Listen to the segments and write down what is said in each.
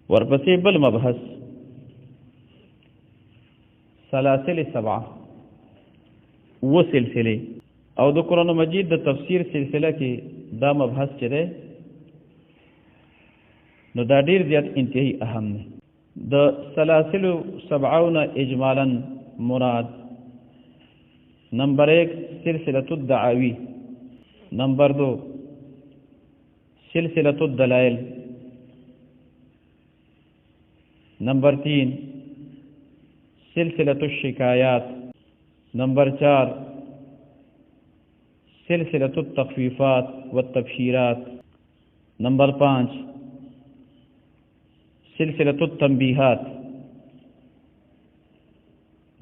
ورپسې بل مبحث سلاسل سبعه و سلسله او د قرآن مجید د تفسیر سلسله کې دا مبحث چې دی نو دا ډیر زیات انتهایی اهم دی. د سلاسل سبعون اجمالا مراد نمبر 1 سلسلة الدعاوی، نمبر 2 سلسلة الدلائل، نمبر 3 سلسلة الشکایات، نمبر 4 سلسلة التخفیفات والتبشیرات، نمبر 5 سلسلة التنبیحات،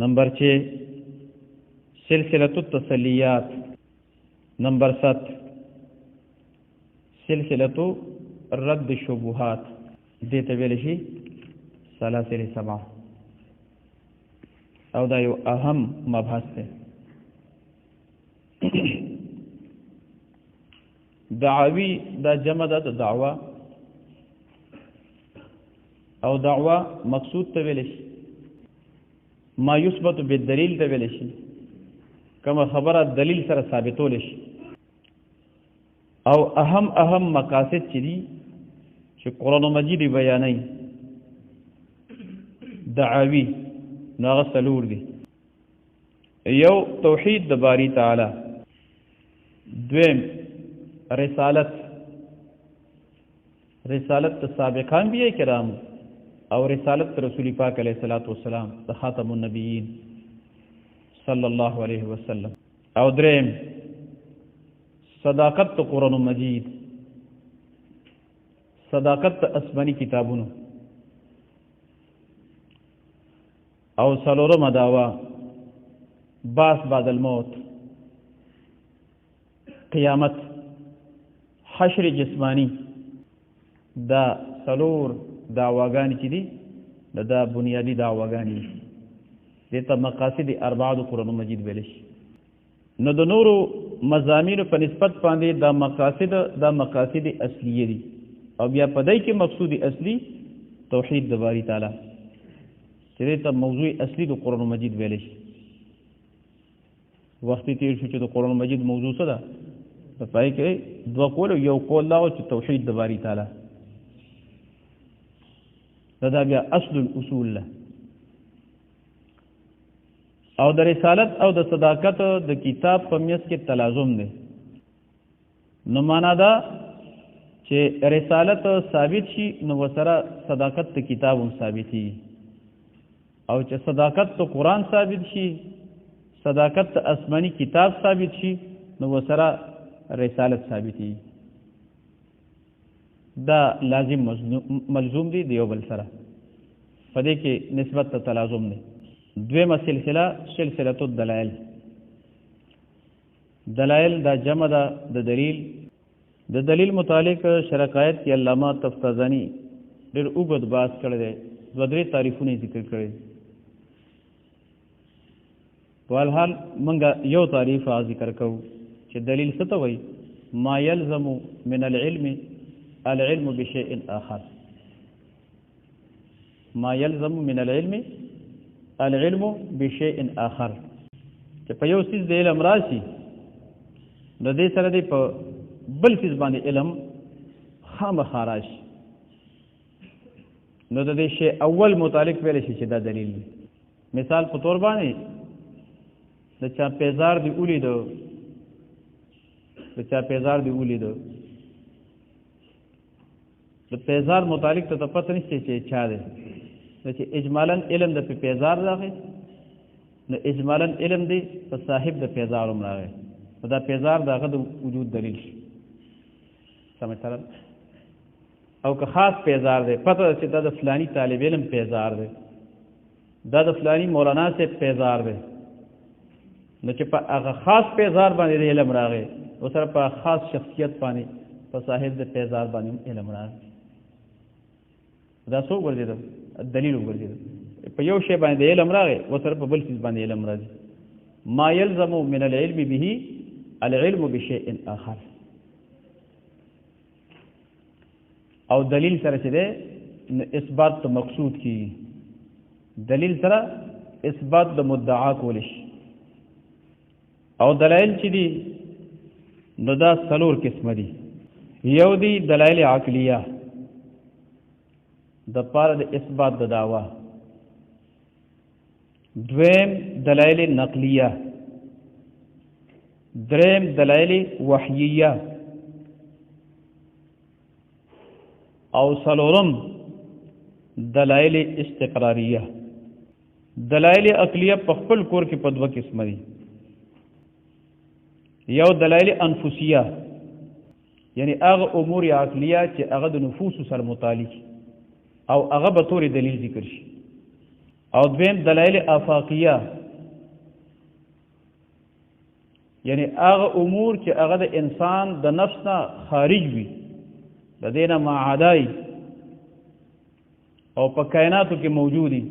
نمبر 6 سلسلة التسلیات، نمبر 7 سلسلة رد الشبهات. دیتا ویل شي سلاسل سبعه او دا یو اهم مبحث دی. دعوی دا جمع ده د دعوه او دعوه مقصود ته ویل شي ما یثبت بالدلیل ته ویل شي کما خبره دلیل سره ثابتول شي او اهم مقاصد چې دي چې قرآن مجید بیانوي دعاوی ناغه څلور دي. یو توحید د باری تعالی، دویم رسالت سابقان انبیاء کرام او رسالت رسول پاک علیہ الصلوۃ والسلام د خاتم النبیین صلی الله علیه وسلم، او دریم صداقت قرآن مجید، صداقت اسمانی کتابونو، او سلورم دعوا باس بعد الموت، قیامت، حشر جسمانی. دا سلور دعواګانی چې دي دا بنیادی دعواګانی دي. دیتا مقاصد اربعه د قرآن مجید ویل شي. نو د نورو مضامینو په نسبت باندې دا مقاصد اصلیه دي او بیا په دای کې مقصود اصلی توحید د باری تعالی چې دیتا موضوع اصلی د قرآن مجید ویل شي. وخت تیر شو چې د قرآن مجید موضوع څه ده په پای کې دوه قول یو قول دا چې توحید د باری تعالی دا بیا اصل الاصول له او د رسالت او د صداقت د کتاب په میس کې تلازم دی. نو معنا دا چې رسالت ثابت شي نو وسره صداقت د کتاب هم ثابتي، او چې صداقت د قرآن ثابت شي، صداقت د آسمانی کتاب ثابت شي نو وسره رسالت ثابتي. دا لازم ملزوم دی دیو بل سره، په دې کې نسبت ته تلازم دی. دویمه سلسله الدلائل. دلائل دا جمع ده د دلیل. د دلیل متعلق شرقایت کې علامه تفتازانی ډېر اوږد بحث کړی دی، دوه درې تعریفونه ذکر کړی. په حال موږ یو تعریف ذکر کوو چې دلیل څه ته وایي. ما یلزم من العلم بشیء آخر. ما یلزم من العلم بشیء آخر، چې په یو څیز د علم راشي نو دې سره دی په بل څیز باندې علم خامخا راشي نو د دې شی اول متعلق ویل شي چې دا دلیل دی. مثال په تور باندې د چا پیزار دی ولیدو، د پیزار متعلق ته پته نشته چې چا دی، چې اجمالا علم د پیزار راغی نو اجمالا علم دی په صاحب د پیزار هم راغی، دا پیزار دغه د وجود دلیل شي. سمجھتره؟ او که خاص پیزار دی، پته چې دا د فلانی طالب علم پیزار دی، دا د فلانی مولانا سے پیزار دی، نو چې په هغه خاص پیزار باندې علم راغی او سره په خاص شخصیت باندې په صاحب د پیزار باندې علم راغی. دا څو ګرځیدل دلیل وګرځیدل. په یو شی باندې علم راغی او سره په بل څه باندې علم راځي. ما يلزم من العلم به العلم بشيء آخر. او دلیل سره چې ده اثبات د مقصود کی دلیل سره اثبات د مدعا کولش او دلایل چې دي نو دا څلور قسم دي. یو دی دلایل عقلیه د پاره د اثبات د دعوا، دویم دلایل نقلیه، دریم دلایل وحییه او څلورم دلایل استقراریه. دلایل عقلیه په خپل کور کې په دوه قسم دي. یو دلایل انفسیه یعنی هغه امور عقلیه چې هغه د نفوس سره متعلق او هغه به طور دلیل ذکر شي، او دویم دلایل آفاقیه یعنی هغه امور چې هغه د انسان د نفس نه خارج وي، د دې نه معادای او په کائناتو کې موجودي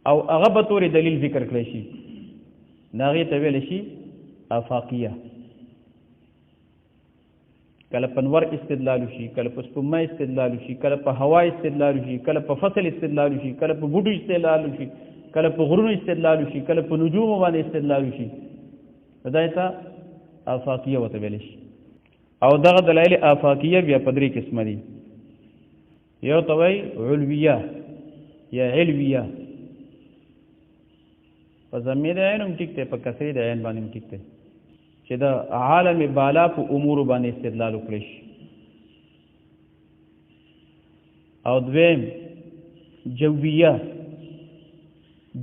او هغه به طور دلیل ذکر کړی شي، هغې ته ویلی شي آفاقیه. کله په نور استدلال شي، کله په سپوږمۍ استدلال شي، کله په هوا استدلال شي، کله په فصل استدلال شي، کله په بوټو استدلال شي، کله په غرونو استدلال شي، کله په نجومو باندې استدلال شي، دا ته آفاقیه ورته ویلی شي. او دغه دلایل آفاقیه بیا په درې قسمه دي. یو ته وایي علویه یا علویه، په ضمیر د عین هم ټیک دی، په کسرې د عین باندې هم ټیک دی، چې د عالم بالا په امورو باندې استدلال وکړی شي. او دویم جویه،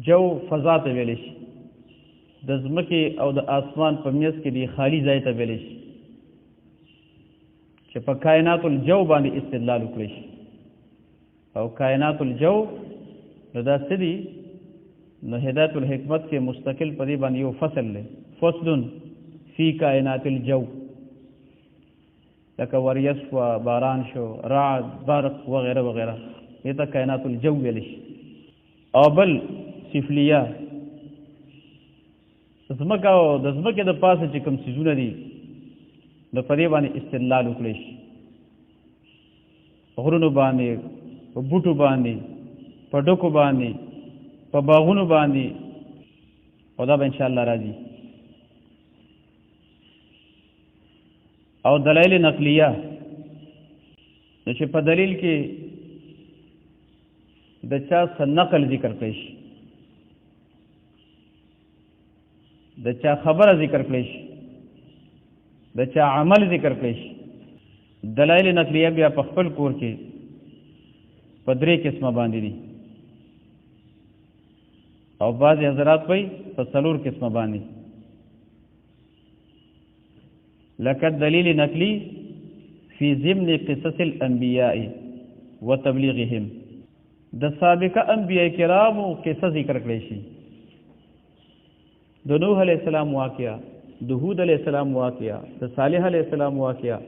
جو فضا ته ویلی شي، د ځمکې او د آسمان په منځ کې د خالی ځای ته ویلی شي چې په کائنات الجو باندې استدلال وکړی شي. او کائنات الجو نو دا څه دي؟ نو هدایت الحکمت کې مستقل په دې باندې یو فصل دی، فصل فی کائنات الجو، لکه وریځ شوه، باران شو، رعد، برق وغیره وغیره، دې ته کائنات الجو ویلی شي. او بل سفلیه، ځمکه او د ځمکې د پاسه چې کوم څیزونه دي نو په دې باندې استدلال وکړی شي، په غرونو باندې، په بوټو باندې، په ډکو باندې، په باغونو باندې، او دا به انشاءالله راځي. او دلایل نقلیه نو چې په دلیل کې د چا څه نقل ذکر کړی شي، د چا خبره ذکر کړی شي، د چا عمل ذکر کړی شي. دلایل نقلیه بیا په خپل کور کې په درې قسمه باندې دي، او بعضې حضرات وایي په څلور قسمه باندې، لکه دلیل نقلی فی ضمن قصص الانبیاء و تبلیغهم، د سابقه انبیاء کرامو قصه ذکر کړی شي، د نوح علیہ السلام واقعه، د هود علیہ السلام واقعه، د صالح علیہ السلام واقعه،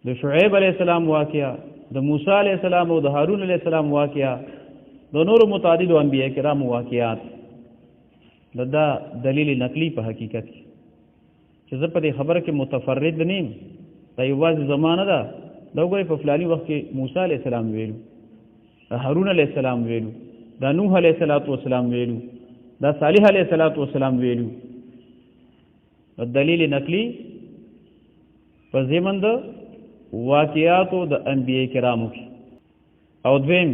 د شعیب علیہ السلام واقعه، د موسی علیہ السلام او د هارون علیہ السلام واقعه، د نور متعدد انبیاء کرامو واقعات. دا دلیل نقلی په حقیقت کې چې زه په دې خبره کې متفرد نیم، دا یوازې زمانه ده. دا وګورئ په فلاني وخت کې موسی علیہ السلام ویلو، هارون علیہ السلام ویلو، دا نوح علیہ السلام ویلو، دا صالح علیہ السلام ویلو. دلیل نقلی په ضمن د واقعاتو د انبیاء کرامو کې. او دویم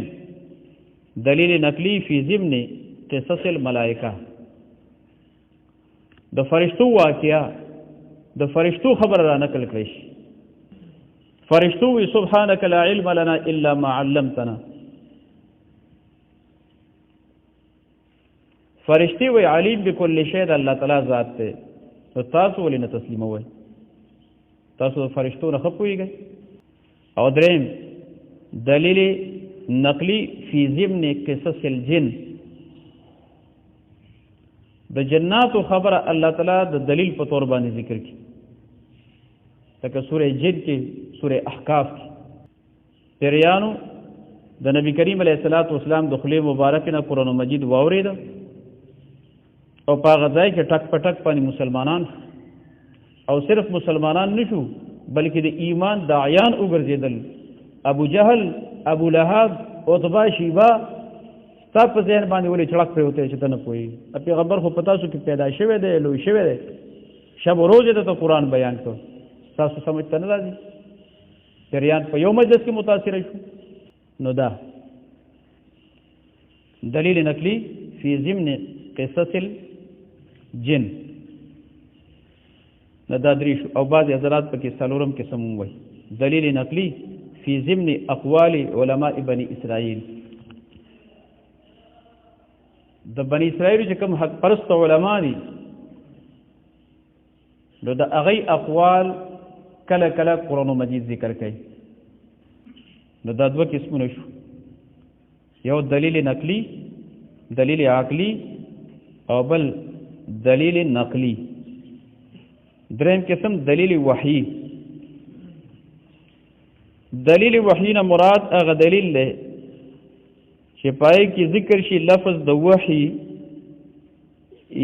دلیل نقلی فی ضمن قصص الملائکه، د فرشتو واقعه، د فرشتو خبر را نقل کړی شي. فرشتو وی سبحانك لا علم لنا الا ما علمتنا، فرشتي وی علیم بكل شیء، الله تعالی ذات ته. نو تاسو ولې نه تسلیموئ؟ تاسو فرشتو نه ښه پوهېږئ. او دریم دلیل نقلی فی ضمن قصص الجن، د جناتو خبره الله تعالی د دلیل په طور باندې ذکر کی، لکه سوره جن کې، سوره احقاف کې پیریانو د نبی کریم علیه السلام د خولې مبارک نه قرآن مجید واورېده، او په هغه ځای کې ټک په ټک باندې مسلمانان، او صرف مسلمانان نشو بلکې د ایمان داعیان وګرځېدل. ابو جهل ابو لهب عتبہ شیبہ ستا په ذهن باندې ولې چړک پرې وته چې ته نه پوهېږي پیغمبر خو په تاسو کې پیدا شوی دی لوی شوی دی شب و روز ته قرآن بیان کړ تاسو سمجھ ته نه راځي جریان په یو مجلس کې متاثر شو نو دا دلیل نقلی فی ضمن قصص الجن نو دا درې شو او بعض حضرات پکې څلورم قسم وایي دلیل نقلی فی ضمن اقوال علماء بنی اسرائیل د بنی اسرائیل چې کوم حق پرست علما دي نو د هغوی اقوال کله کله قرآن مجید ذکر کوي نو دا دوه قسمونه شو یو دلیل نقلی دلیل عقلی او بل دلیل نقلی دریم قسم دلیل وحی دلیل وحی نه مراد هغه دلیل دی چې پای کې ذکر شي لفظ د وحی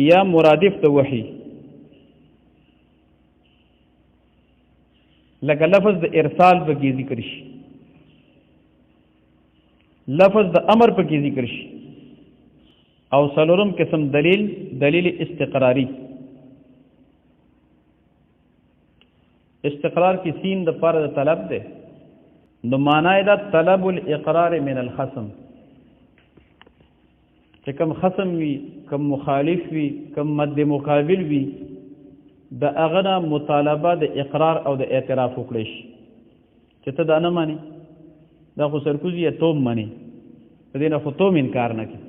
یا مرادف د وحی لکه لفظ د ارسال پکې ذکر شي لفظ د امر پکې ذکر شي او څلورم قسم دلیل استقراری استقرار کی سین د پاره د طلب ده نو معنی دا طلب الاقرار من الخصم چې کوم خصم وي کوم مخالف وي کوم مد مقابل وي د هغه مطالبه د اقرار او د اعتراف وکړي شي چې ته دا نه مانی دا خو سرکوزی یا توم مانی په دې نه خو توم انکار نه کوي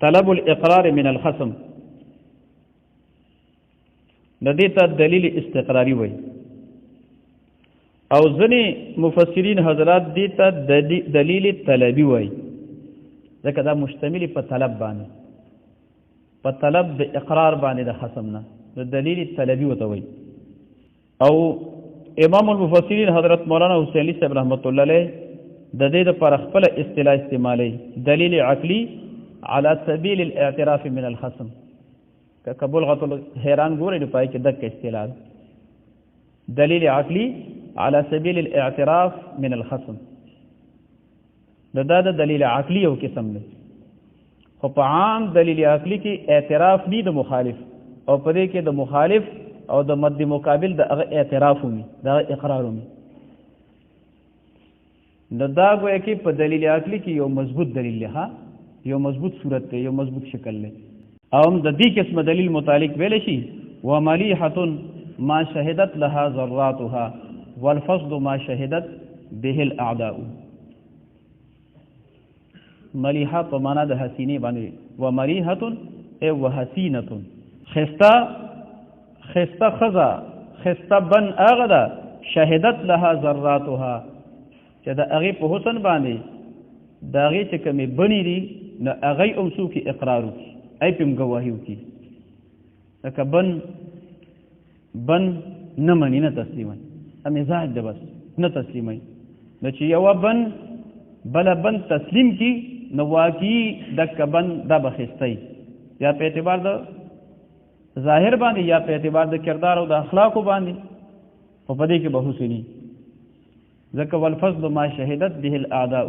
طلب الاقرار من الخصم د دې ته دلیل استقراری وایي او ځینې مفسرین حضرات دې ته دلیل طلبی وایي ځکه دا مشتمل په طلب باندې په طلب د اقرار باندې د خصم نه د دلیل طلبی وته وایي او امام المفسرین حضرت مولانا حسین علی صاحب رحمت الله علیه د دې لپاره خپل اصطلاح استعمالي دلیل عقلی على سبیل الاعتراف من الخصم که بلغت الحیران ګورئ نو پای کې دغه اصطلاح دلیل عقلی على سبیل الاعتراف من الخصم دا د دلیل عقلی یو قسم دی خو په عام دلیل عقلی کې اعتراف نه د مخالف او په دې کې د مخالف او د مد مقابل د هغه اعتراف ومي د اقرار ومي نو دا گویا کې په دلیل عقلی کې یو مضبوط دلیل دی ها یو مضبوط صورت دی یو مضبوط شکل دی او د دې قسم دلیل متعلق ویل شي وملیحه ما شهدت لها ذراتها والفصد ما شهدت به الاعداء ملیحه په معنا د حسینه باندې وملیحه او وحسینه خستا خزا خستا بن اغدا شهدت لها ذراتها چې د هغه په حسن باندې د هغه چې کومې بنې دي نو هغه اوسو کې اقرار وکړي ای پم گواهی وکړي لکه بن نه مني نه تسلیمای امزاج ده بس نه تسلیمای نو چې یو بن بل بن تسلیم کی نو واقعي دک بن د بخستای یا په اعتبار د ظاهر باندې یا په اعتبار د کردار او د اخلاق باندې په پدې کې بحثنی ځکه والفضل ما شهدت به الاعداء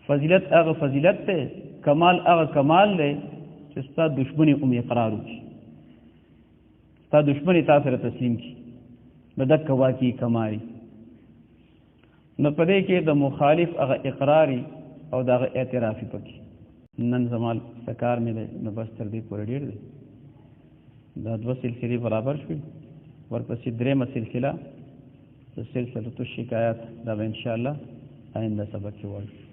فضیلت هغه فضیلت ته کمال هغه کمال دی چې ستا دشمنی اقرار وکړي ستا دشمنی تا سره تسلیم کړي نو دک واقعي کمالي نو پدې کې د مخالف هغه اقراري او د هغه اعترافي پکې نن زمال سکار مې نو بس تر دې پورې ډېر دی دا دوه سلسلې برابر شوې ورپسې درېمه سلسله سلسله الشکایات دا به ان شاء الله آینده سبق کې وایو